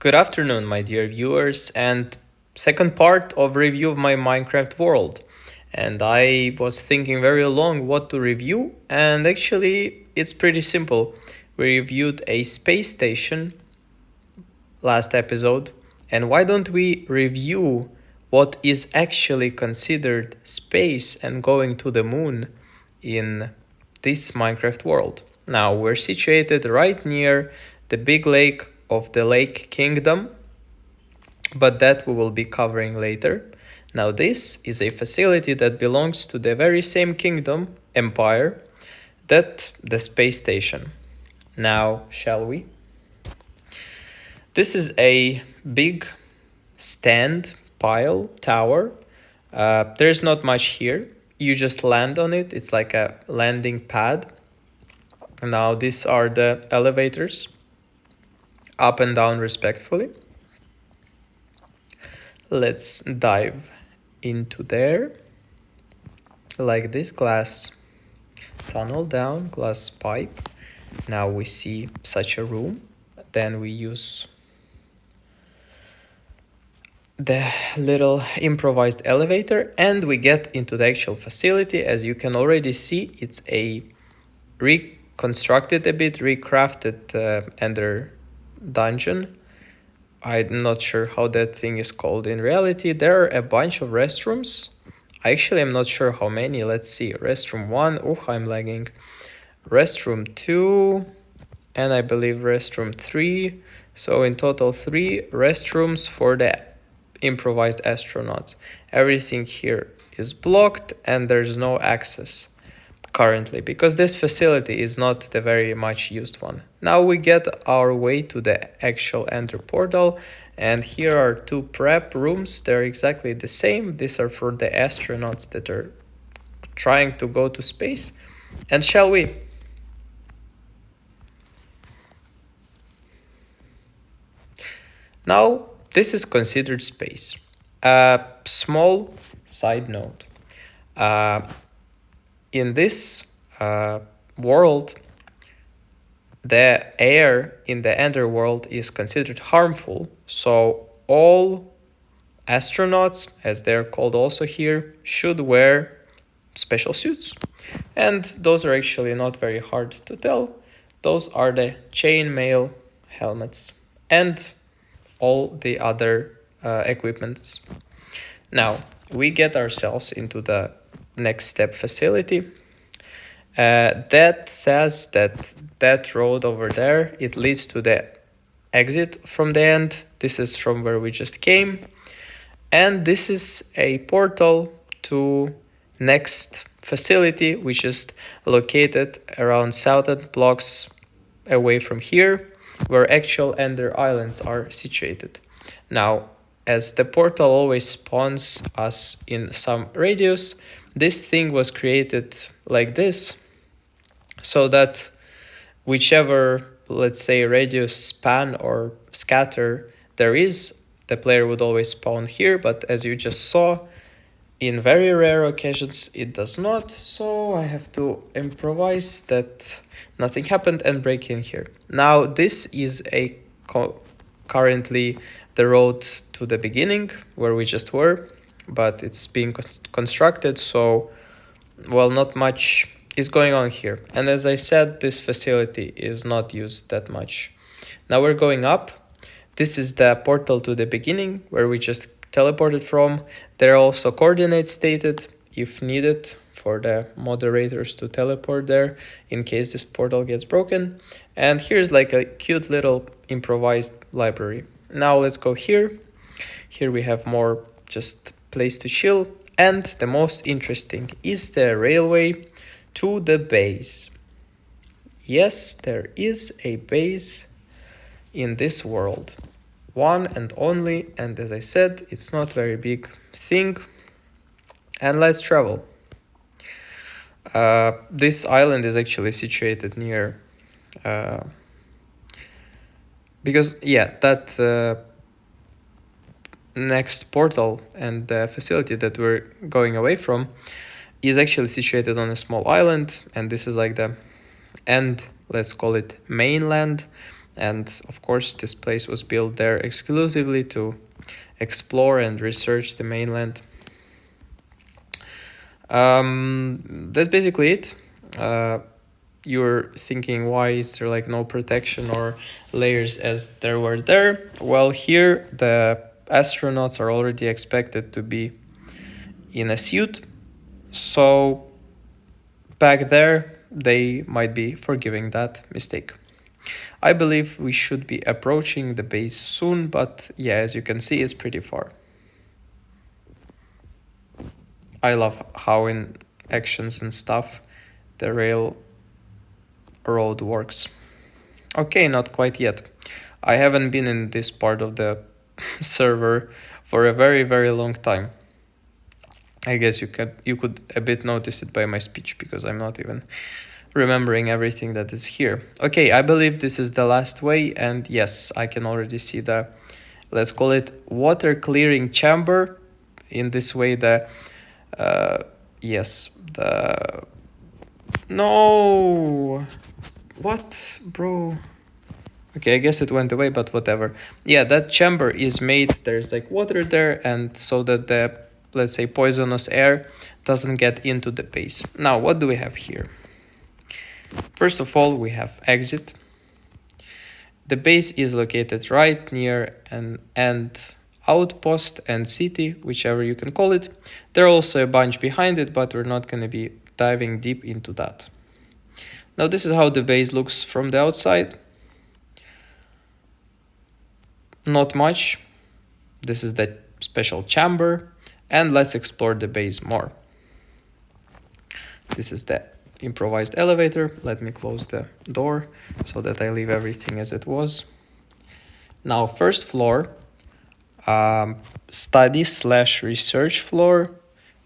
Good afternoon, my dear viewers, and second part of review of my Minecraft world. And I was thinking very long what to review, and actually it's pretty simple. We reviewed a space station last episode, and why don't we review what is actually considered space and going to the moon in this Minecraft world? Now, we're situated right near the big lake of the Lake Kingdom, but that we will be covering later. Now, this is a facility that belongs to the very same kingdom, empire, that the space station. Now, shall we? This is a big stand pile tower. There's not much here. You just land on it. It's like a landing pad. Now, these are the elevators, up and down respectfully. Let's dive into there. Like this glass tunnel down, glass pipe. Now we see such a room. Then we use the little improvised elevator and we get into the actual facility. As you can already see, it's a reconstructed a bit, recrafted Ender dungeon. I'm not sure how that thing is called in reality. There are a bunch of restrooms. Actually, I'm not sure how many. Let's see. Restroom 1. Oh, I'm lagging. Restroom 2. And I believe restroom 3. So in total 3 restrooms for the improvised astronauts. Everything here is blocked and there's no access currently because this facility is not the very much used one. Now we get our way to the actual enter portal, and here are 2 prep rooms. They're exactly the same. These are for the astronauts that are trying to go to space. And shall we? Now this is considered space. A small side note. In this world, the air in the underworld is considered harmful, so all astronauts, as they're called also here, should wear special suits. And those are actually not very hard to tell. Those are the chainmail helmets and all the other equipments. Now, we get ourselves into the next step facility. That says that road over there, it leads to the exit from the end. This is from where we just came. And this is a portal to next facility, which is located around 1,000 blocks away from here, where actual Ender Islands are situated. Now, as the portal always spawns us in some radius, this thing was created like this, so that whichever, let's say, radius span or scatter there is, the player would always spawn here, but as you just saw, in very rare occasions it does not, so I have to improvise that nothing happened and break in here. Now this is currently the road to the beginning where we just were, but it's being constructed, so well, not much is going on here. And as I said, this facility is not used that much. Now we're going up. This is the portal to the beginning where we just teleported from. There are also coordinates stated if needed for the moderators to teleport there in case this portal gets broken. And here's like a cute little improvised library. Now let's go here. Here we have more just place to chill. And the most interesting is the railway to the base. Yes, there is a base in this world. One and only, and as I said, it's not very big thing. And let's travel. This island is actually situated near because that next portal and the facility that we're going away from is actually situated on a small island, and this is like the end, let's call it mainland, And of course, this place was built there exclusively to explore and research the mainland. That's basically it. You're thinking, why is there like no protection or layers as there were there? Well, here the astronauts are already expected to be in a suit, so back there they might be forgiving that mistake. I believe we should be approaching the base soon, but yeah, as you can see, it's pretty far. I love how in actions and stuff the railroad works. Okay, not quite yet. I haven't been in this part of the server for a very, very long time. I guess you could a bit notice it by my speech, because I'm not even remembering everything that is here. Okay, I believe this is the last way, and yes, I can already see the, let's call it, water clearing chamber. In this way, the yes, the, no, what, bro? Okay, I guess it went away, but whatever. Yeah, that chamber is made, there's like water there, and so that the, let's say, poisonous air doesn't get into the base. Now, what do we have here? First of all, we have exit. The base is located right near an end outpost and city, whichever you can call it. There are also a bunch behind it, but we're not going to be diving deep into that. Now, this is how the base looks from the outside. Not much. This is the special chamber, and let's explore the base more. This is the improvised elevator. Let me close the door so that I leave everything as it was. Now, first floor, study/research floor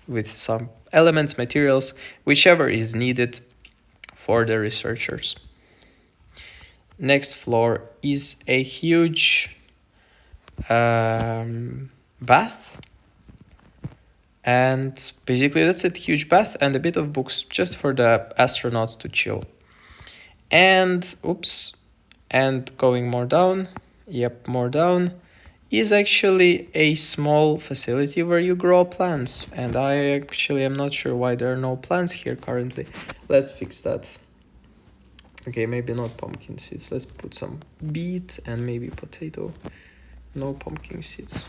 with some elements, materials, whichever is needed for the researchers. Next floor is a huge bath, and basically that's it. Huge bath and a bit of books just for the astronauts to chill. And and going more down, more down, is actually a small facility where you grow plants, and I actually am not sure why there are no plants here currently. Let's fix that. Okay, maybe not pumpkin seeds. Let's put some beet and maybe potato. No pumpkin seeds.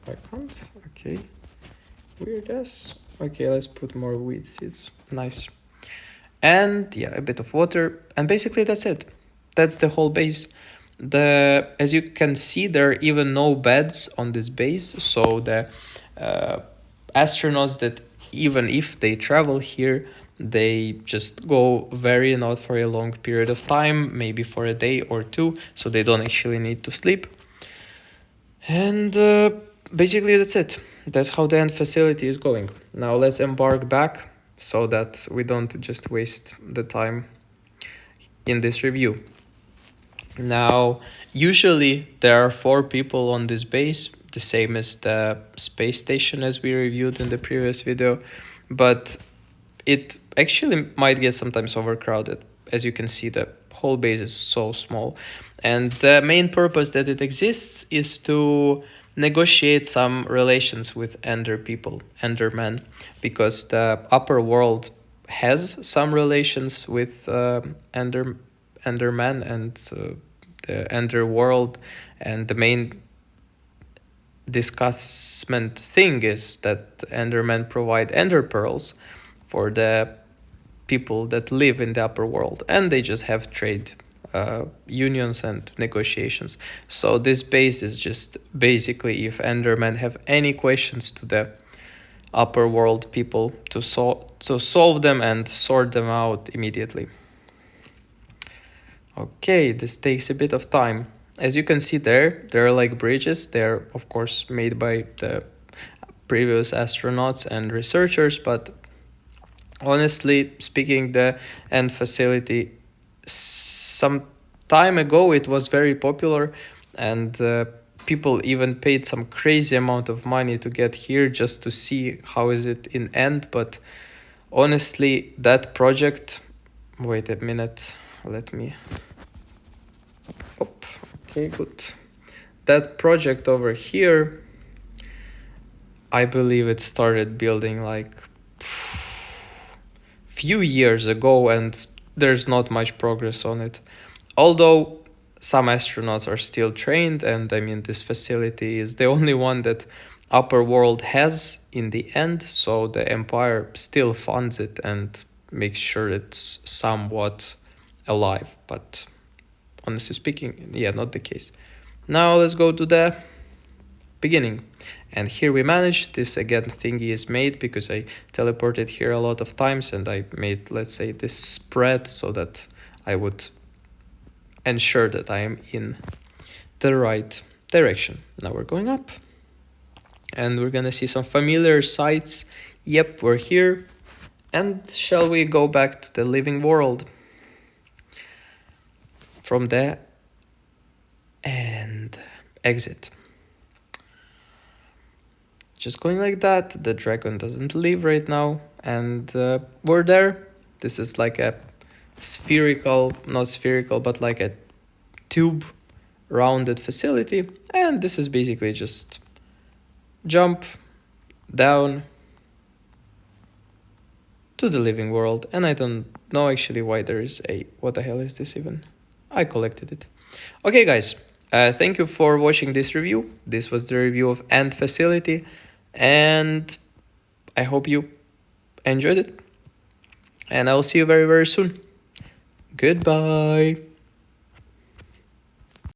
I can't. Okay. Weird as. Okay, let's put more wheat seeds. Nice. And yeah, a bit of water. And basically that's it. That's the whole base. As you can see, there are even no beds on this base. So the astronauts that, even if they travel here, they just go not for a long period of time, maybe for a day or two, so they don't actually need to sleep. And basically that's it. That's how the end facility is going. Now let's embark back so that we don't just waste the time in this review. Now, usually there are 4 people on this base, the same as the space station as we reviewed in the previous video, but it actually might get sometimes overcrowded. As you can see, the whole base is so small, and the main purpose that it exists is to negotiate some relations with Endermen, because the upper world has some relations with Enderman and the Enderworld, and the main discussment thing is that Endermen provide Ender pearls for the people that live in the upper world, and they just have trade unions and negotiations. So this base is just basically if Endermen have any questions to the upper world people to solve them and sort them out immediately. Okay, this takes a bit of time. As you can see there are like bridges. They're of course made by the previous astronauts and researchers, but honestly speaking, the end facility, some time ago it was very popular, and people even paid some crazy amount of money to get here just to see how is it in end. But honestly, that project Wait a minute. Let me. Oh, okay, good. That project over here, I believe it started building like few years ago, and there's not much progress on it. Although some astronauts are still trained, and I mean, this facility is the only one that Upper World has in the end, so the Empire still funds it and makes sure it's somewhat alive. But honestly speaking, yeah, not the case. Now let's go to the beginning. And here we managed, this again thingy is made because I teleported here a lot of times, and I made, let's say, this spread so that I would ensure that I am in the right direction. Now we're going up and we're gonna see some familiar sights. Yep, we're here. And shall we go back to the living world? From there and exit. Just going like that. The dragon doesn't leave right now, and we're there. This is like a spherical, not spherical, but like a tube rounded facility, and this is basically just jump down to the living world. And I don't know actually why there is a, what the hell is this even? I collected it. Okay guys, thank you for watching this review. This was the review of Ant Facility, and I hope you enjoyed it, and I will see you very, very soon. Goodbye.